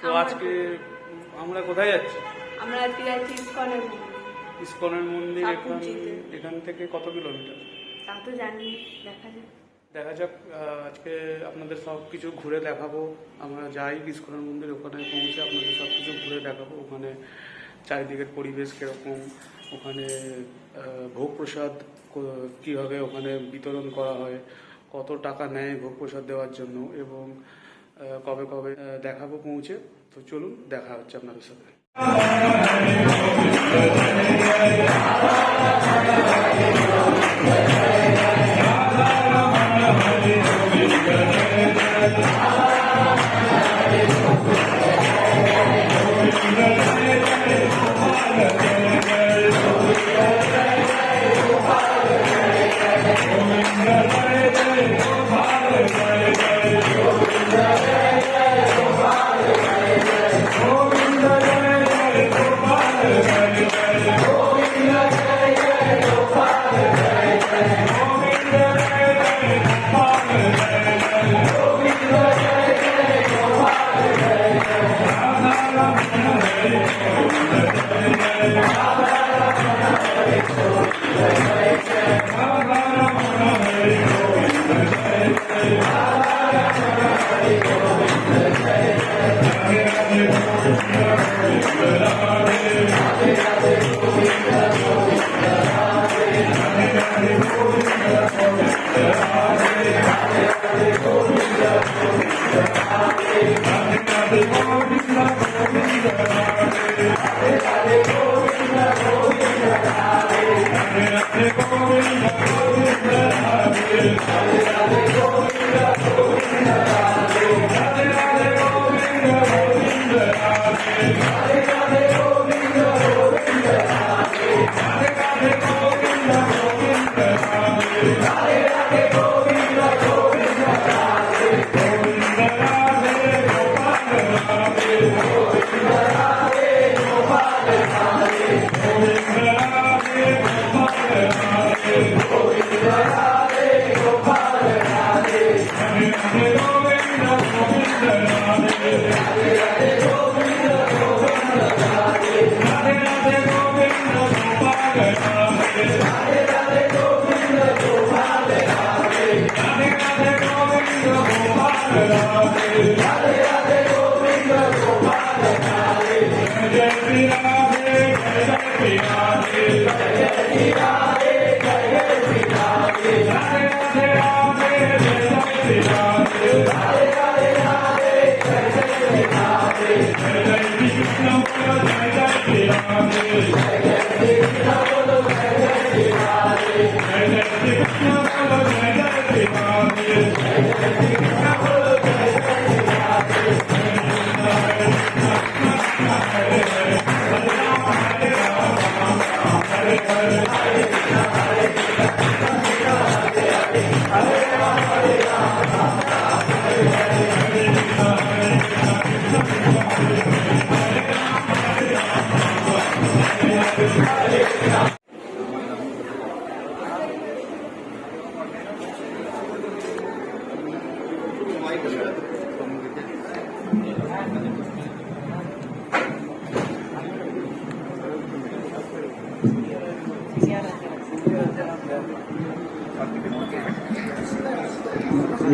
তো আজকে আমরা কোথায় যাচ্ছি? আমরা আজকে যাচ্ছি ইসকনের মন্দির। এখান থেকে কত কিলোমিটার তা তো জানি, দেখা যাক। আজকে আপনাদের সব কিছু ঘুরে দেখাবো। আমরা যাই ইসকনের মন্দির, ওখানে পৌঁছে আপনাদের সব কিছু ঘুরে দেখাবো। ওখানে চারিদিকের পরিবেশ কীরকম, ওখানে ভোগ প্রসাদ কীভাবে ওখানে বিতরণ করা হয়, কত টাকা নেয় ভোগ প্রসাদ দেওয়ার জন্য, এবং কবে কবে দেখাবো পৌঁছে। তো চলুন, দেখা হচ্ছে আপনাদের সাথে।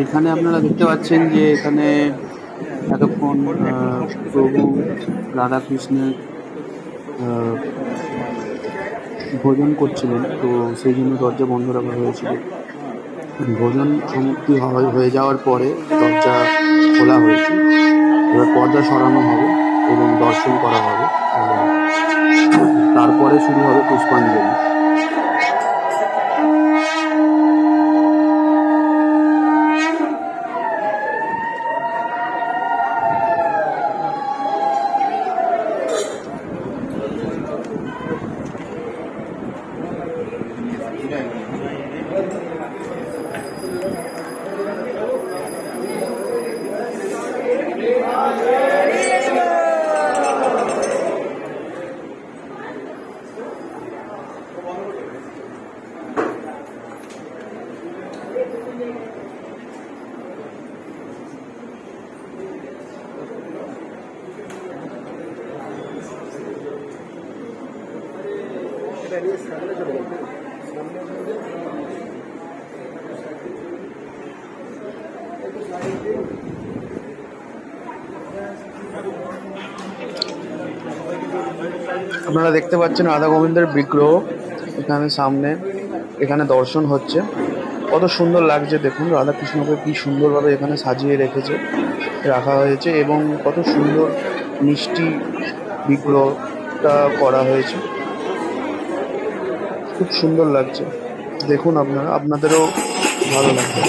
এখানে আপনারা দেখতে পাচ্ছেন যে এখানে এতক্ষণ প্রভু রাধাকৃষ্ণের ভোজন করছিলেন, তো সেই জন্য দরজা বন্ধ রাখা হয়েছিল। ভোজন সমাপ্তি হয়ে যাওয়ার পরে দরজা খোলা হয়েছে। এবার পর্দা সরানো হবে এবং দর্শন করা হবে, তারপরে শুরু হবে পুষ্পাঞ্জলি। আপনারা দেখতে পাচ্ছেন রাধা গোবিন্দের বিগ্রহ এখানে সামনে, এখানে দর্শন হচ্ছে। কত সুন্দর লাগছে দেখুন, রাধা কৃষ্ণকে কি সুন্দরভাবে এখানে সাজিয়ে রাখা হয়েছে এবং কত সুন্দর মিষ্টি বিগ্রহটা করা হয়েছে, খুব সুন্দর লাগছে। দেখুন আপনাদেরও ভালো লাগবে।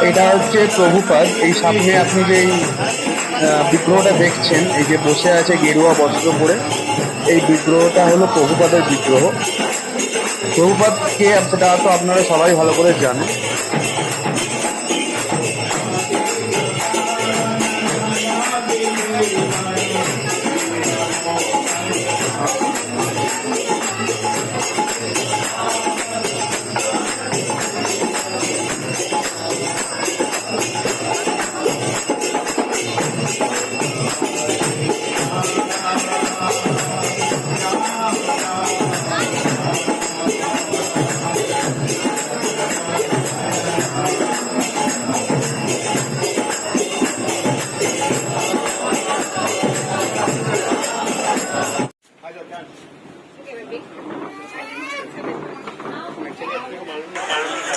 এটা হচ্ছে প্রভুপাদ। এই সামনে আপনি যে বিগ্রহটা দেখছেন, এই যে বসে আছে গেরুয়া বস্ত্র পরে, এই বিগ্রহটা হলো প্রভুপাদের বিগ্রহ। প্রভুপাদ কে সেটা তো আপনারা সবাই ভালো করে জানেন।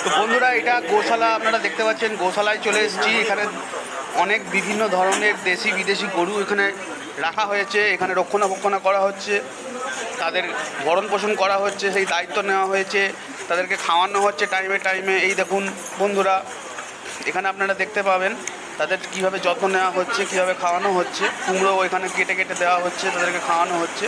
তো বন্ধুরা, এটা গোশালা, আপনারা দেখতে পাচ্ছেন গোশালায় চলে এসেছি। এখানে অনেক বিভিন্ন ধরনের দেশি বিদেশি গরু এখানে রাখা হয়েছে, এখানে রক্ষণাবেক্ষণ করা হচ্ছে, তাদের ভরণ পোষণ করা হচ্ছে, সেই দায়িত্ব নেওয়া হয়েছে, তাদেরকে খাওয়ানো হচ্ছে টাইমে টাইমে। এই দেখুন বন্ধুরা, এখানে আপনারা দেখতে পাবেন তাদের কীভাবে যত্ন নেওয়া হচ্ছে, কীভাবে খাওয়ানো হচ্ছে। কুমড়ো এখানে কেটে কেটে দেওয়া হচ্ছে, তাদেরকে খাওয়ানো হচ্ছে।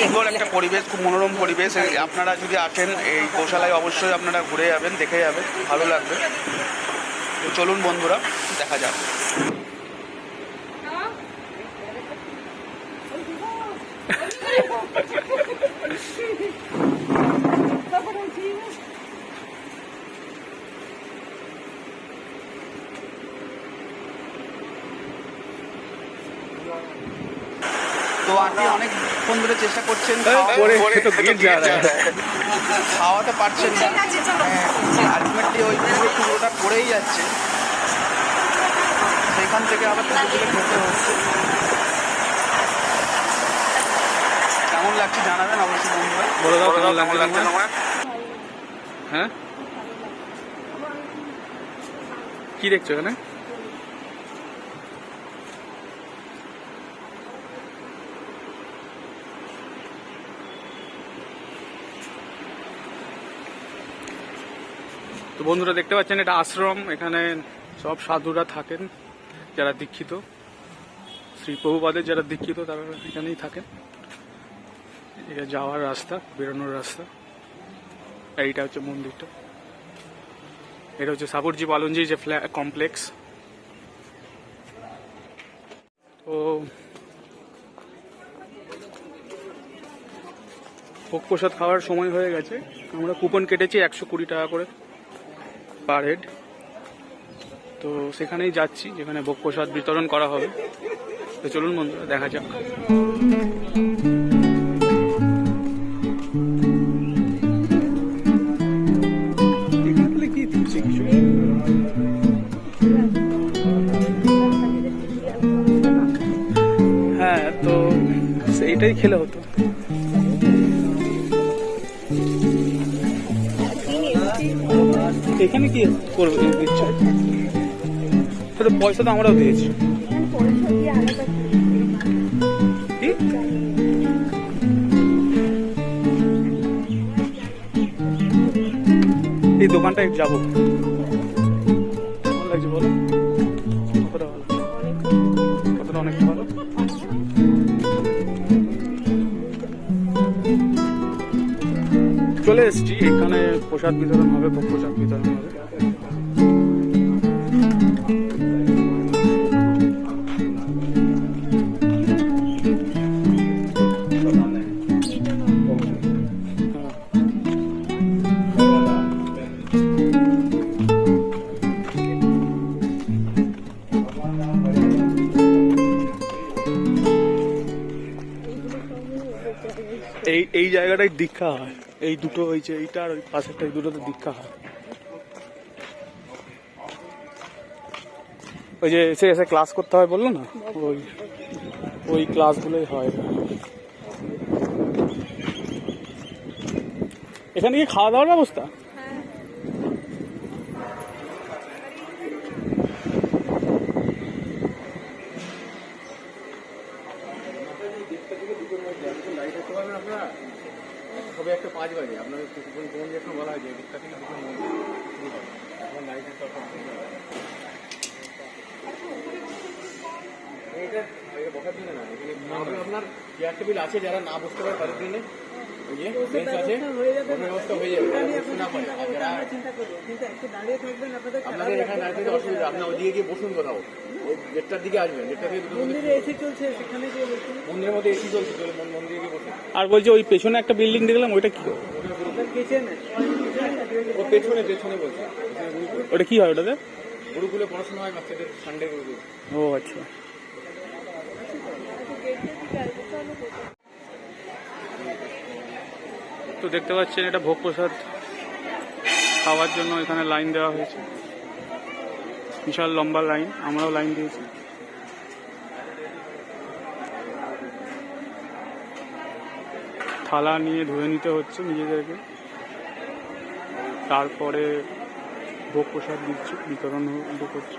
সুন্দর একটা পরিবেশ, খুব মনোরম পরিবেশ। আপনারা যদি আসেন এই গোশালায় অবশ্যই আপনারা ঘুরে যাবেন, দেখে যাবেন, ভালো লাগবে। তো চলুন বন্ধুরা, দেখা যাক। তো আন্টি অনেকক্ষণ ধরে চেষ্টা করছেন, খাওয়াতে পারছেন না, আলটিমেটলি ওই পুরোটা পড়েই যাচ্ছে, সেখান থেকে আবার তুলে খেতে হচ্ছে। কেমন লাগছে জানাবেন অবশ্যই বন্ধুরা। বলে দাও কেমন লাগছে তোমার। হ্যাঁ, কি দেখছো এখানে? তো বন্ধুরা দেখতে পাচ্ছেন, এটা আশ্রম। এখানে সব সাধুরা থাকেন, যারা দীক্ষিত, শ্রী প্রভুপাদের যারা দীক্ষিত তারা এখানেই থাকেন। এটা যাওয়ার রাস্তা, বেরোনোর রাস্তা। এইটা হচ্ছে মন্দিরটা, এটা হচ্ছে সাবরজি বালনজি যে কমপ্লেক্স। তো ভোগ প্রসাদ খাওয়ার সময় হয়ে গেছে। আমরা কুপন কেটেছি 120 টাকা করে পার হেড। তো সেখানেই যাচ্ছি, যেখানে ভোগ প্রসাদ বিতরণ করা হবে। তো চলুন বন্ধুরা, দেখা যাক। হ্যাঁ, তো সেইটাই খেলে হতো। এখানে কি করবো দিচ্ছে? পয়সা তো আমরাও দিয়েছি। এই দোকানটায় যাবো, কেমন লাগছে বলো? কতটা ভালো, কতটা অনেক ভালো। চলে এসছি, এখানে প্রসাদ বিতরণ হবে, ভোগ প্রসাদ বিতরণ হবে। এই জায়গাটাই দীক্ষা হয়, এই দুটো হয়েছে, এইটা আর ওই পাশেরটা, এই দুটোতে দীক্ষা হয়। ওই যে এসে এসে ক্লাস করতে হয় বললো না, ওই ক্লাসগুলোই হয়। এখানে কি খাওয়া দাওয়ার ব্যবস্থা? সবে একটা 5 বাজে আপনাদের এখন বলা হয় যে দিকটা থেকে দুপুর মন্দির শুরু হয়, এখন লাইটের তখন এটা বসার জন্য না, এখানে আপনার চেয়ার টেবিল আছে, যারা না বসতে পারে তাদের জন্য ওই যে বেঞ্চ আছে, ব্যবস্থা হয়ে যাবে, বসতে না পারে। আর যারা আপনাদের এখানে দাঁড়িয়ে অসুবিধা, আপনার ওইদিকে গিয়ে বসুন কোথাও, ওই দেড়টার দিকে আসবেন, দেড়টা থেকে মন্দিরে এসি চলছে, সেখানে গিয়ে বসুন, মন্দিরের মধ্যে এসি চলছে, মন্দিরে গিয়ে বসুন। আর বলছে ওই পেছনে একটা বিল্ডিং দেখলাম, ওইটা কি? ও পেছনে পেছনে বলছে, ওটা কি হয় ওটাতে? গুরুকুলে পড়াশোনা হয় বাচ্চাদের, সানডে গুরুকুল। ও আচ্ছা। তো দেখতে পাচ্ছেন এটা ভোগ প্রসাদ খাওয়ার জন্য এখানে লাইন দেওয়া হয়েছে, বিশাল লম্বা লাইন, আমরাও লাইন দিয়েছি। থালা নিয়ে ধুয়ে নিতে হচ্ছে নিজেদেরকে, তারপরে ভোগ প্রসাদ দিচ্ছে, বিতরণ করছে।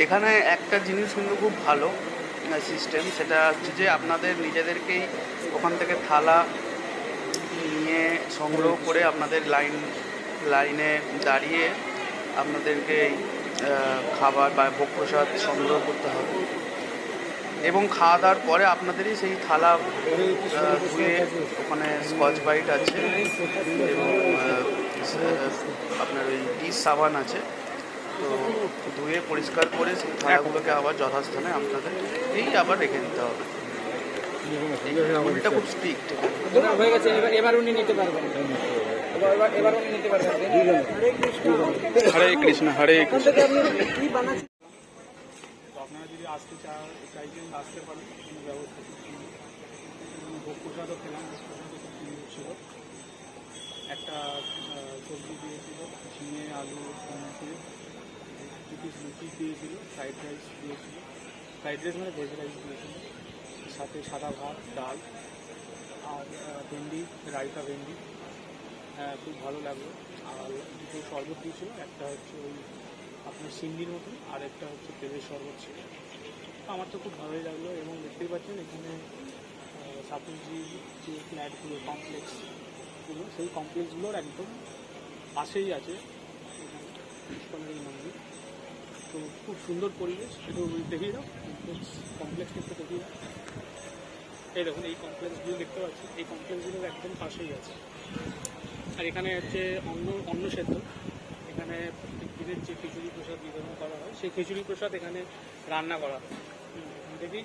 এখানে একটা জিনিস কিন্তু খুব ভালো সিস্টেম, সেটা হচ্ছে যে আপনাদের নিজেদেরকেই ওখান থেকে থালা নিয়ে সংগ্রহ করে আপনাদের লাইনে দাঁড়িয়ে আপনাদেরকে খাবার বা ভোগ প্রসাদ সংগ্রহ করতে হবে, এবং খাওয়া দাওয়ার পরে আপনাদেরই সেই থালা ধুয়ে, ওখানে স্কচ ব্রাইট আছে এবং আপনার ওই ডিশ সাবান আছে, তো ধুয়ে পরিষ্কার করে সেই থালাগুলোকে আবার যথাস্থানে আপনাদেরকেই আবার রেখে দিতে হবে। এটা খুব স্ট্রিক্ট। হয়ে গেছে, এবার উনি নিতে পারবেন, এবার উনি নিতে পারবেন। হরে কৃষ্ণ, হরে কৃষ্ণ। আপনারা যদি আসতে চাইছেন আসতে পারেন, কোনো ব্যবস্থা ভোগ প্রসাদও খেলাম, ভোগ প্রসাদও খুব সুন্দর ছিল। একটা সবজি দিয়েছিল, ঝিঙে, আলু, টমেটো, লুচি দিয়েছিল, ফ্রাইড রাইস দিয়েছিল, ফ্রাইড রাইস মানে ভেজ রাইস দিয়েছিল, সাথে সাদা ভাত, ডাল আর ভেন্ডি, রায়তা ভেন্ডি, খুব ভালো লাগলো। আর দুটো শরবত দিয়েছিল, একটা হচ্ছে ওই আপনার সিন্ডির মতন, আর একটা হচ্ছে তেলের শরবত ছিল। আমার তো খুব ভালোই লাগলো। এবং দেখতেই পাচ্ছেন এখানে সাপুরজির যে ফ্ল্যাটগুলো, কমপ্লেক্সগুলো, সেই কমপ্লেক্সগুলোর একদম পাশেই আছে এখানে ইস্কনের মন্দির। তো খুব সুন্দর পরিবেশ, একটু দেখিয়ে দাও কমপ্লেক্সটা, একটু দেখিয়ে দাও। এই দেখুন এই কমপ্লেক্সগুলো দেখতে পাচ্ছি, এই কমপ্লেক্সগুলোর একদম পাশেই আছে। আর এখানে হচ্ছে অন্ন সেদ্ধ, এখানে প্রত্যেক দিনের যে খিচুড়ি প্রসাদ বিতরণ করা হয়, সেই খিচুড়ি প্রসাদ এখানে রান্না করা হয়, এখান থেকেই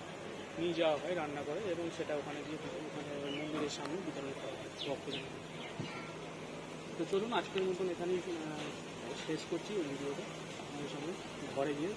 নিয়ে যাওয়া হয় রান্না করে, এবং সেটা ওখানে গিয়ে ওখানে মন্দিরের সামনে বিতরণ করা হয় ভক্তদের। তো চলুন আজকের মতন এখানেই শেষ করছি এই ভিডিওটা, আপনাদের সামনে ঘরে গিয়ে